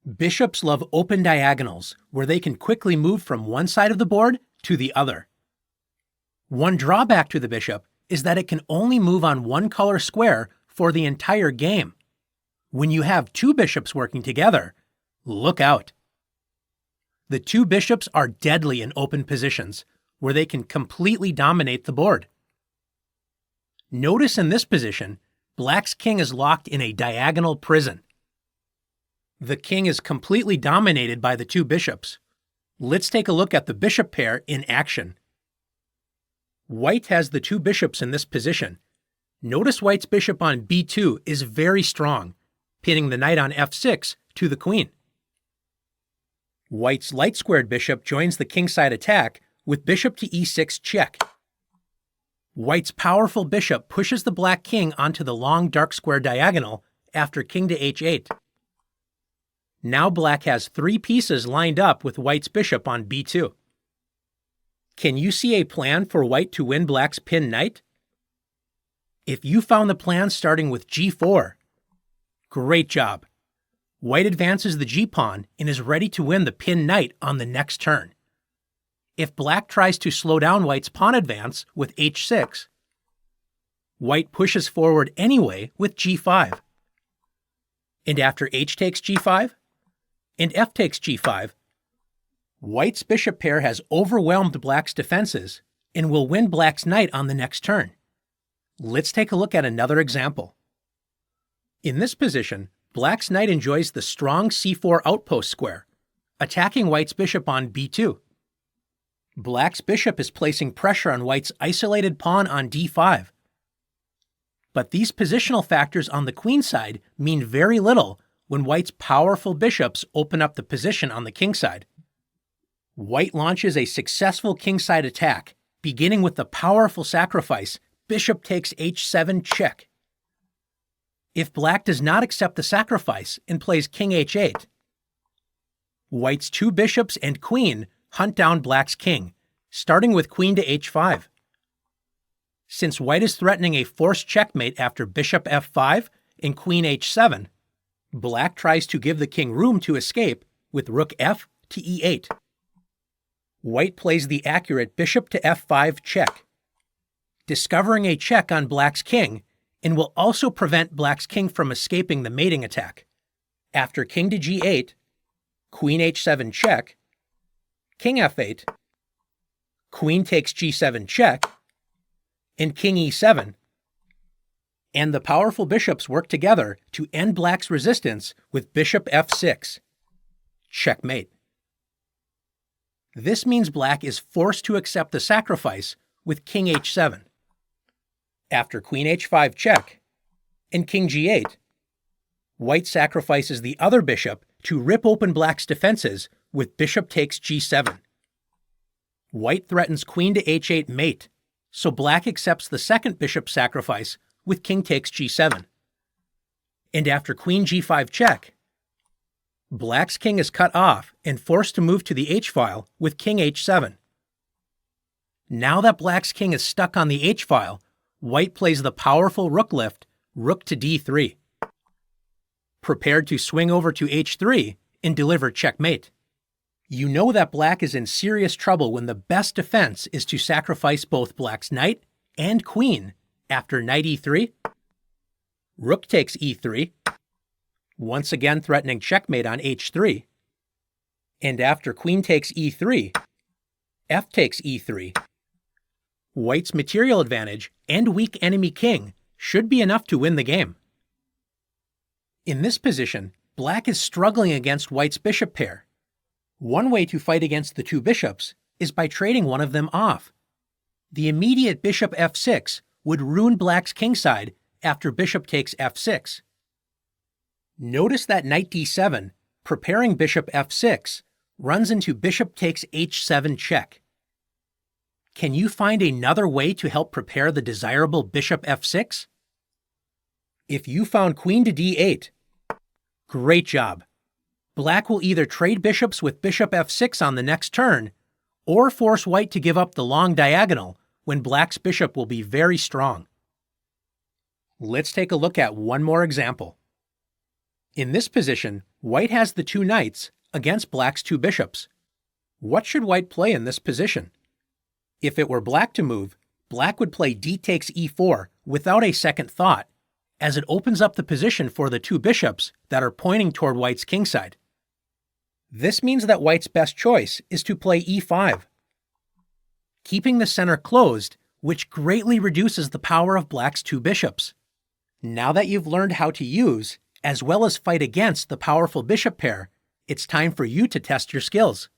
Bishops love open diagonals, where they can quickly move from one side of the board to the other. One drawback to the bishop is that it can only move on one color square for the entire game. When you have two bishops working together, look out. The two bishops are deadly in open positions, where they can completely dominate the board. Notice in this position, Black's king is locked in a diagonal prison. The king is completely dominated by the two bishops. Let's take a look at the bishop pair in action. White has the two bishops in this position. Notice White's bishop on b2 is very strong, pinning the knight on f6 to the queen. White's light-squared bishop joins the kingside attack with bishop to e6 check. White's powerful bishop pushes the black king onto the long dark square diagonal after king to h8. Now Black has three pieces lined up with White's bishop on b2. Can you see a plan for White to win Black's pinned knight? If you found the plan starting with g4, great job. White advances the g-pawn and is ready to win the pinned knight on the next turn. If Black tries to slow down White's pawn advance with h6, White pushes forward anyway with g5. And after h takes g5 and f takes g5, White's bishop pair has overwhelmed Black's defenses and will win Black's knight on the next turn. Let's take a look at another example. In this position, Black's knight enjoys the strong c4 outpost square, attacking White's bishop on b2. Black's bishop is placing pressure on White's isolated pawn on d5. But these positional factors on the queen side mean very little when White's powerful bishops open up the position on the king side. White launches a successful kingside attack, beginning with the powerful sacrifice, bishop takes h7 check. If Black does not accept the sacrifice and plays king h8, White's two bishops and queen hunt down Black's king, starting with queen to h5. Since White is threatening a forced checkmate after bishop f5 and queen h7, Black tries to give the king room to escape with rook f to e8. White plays the accurate bishop to f5 check, discovering a check on Black's king, and will also prevent Black's king from escaping the mating attack. After king to g8, queen h7 check, king f8, queen takes g7 check, and king e7, and the powerful bishops work together to end Black's resistance with bishop f6. Checkmate. This means Black is forced to accept the sacrifice with king h7. After queen h5 check and king g8, White sacrifices the other bishop to rip open Black's defenses with bishop takes g7. White threatens queen to h8 mate, so Black accepts the second bishop sacrifice with king takes g7. And after queen g5 check, Black's king is cut off and forced to move to the h-file with king h7. Now that Black's king is stuck on the h-file, White plays the powerful rook lift, rook to d3, prepared to swing over to h3 and deliver checkmate. You know that Black is in serious trouble when the best defense is to sacrifice both Black's knight and queen after knight e3, rook takes e3, once again threatening checkmate on h3, and after queen takes e3, f takes e3. White's material advantage and weak enemy king should be enough to win the game. In this position, Black is struggling against White's bishop pair. One way to fight against the two bishops is by trading one of them off. The immediate bishop f6 would ruin Black's kingside after bishop takes f6. Notice that knight d7, preparing bishop f6, runs into bishop takes h7 check. Can you find another way to help prepare the desirable bishop f6? If you found queen to d8, great job. Black will either trade bishops with bishop f6 on the next turn, or force White to give up the long diagonal when Black's bishop will be very strong. Let's take a look at one more example. In this position, white has the 2 knights against black's 2 bishops. What should white play in this position? If it were black to move, black would play d takes e4 without a second thought, as it opens up the position for the 2 bishops that are pointing toward white's kingside. This means that white's best choice is to play e5, keeping the center closed, which greatly reduces the power of black's 2 bishops. Now that you've learned how to use, as well as fight against the powerful bishop pair, it's time for you to test your skills.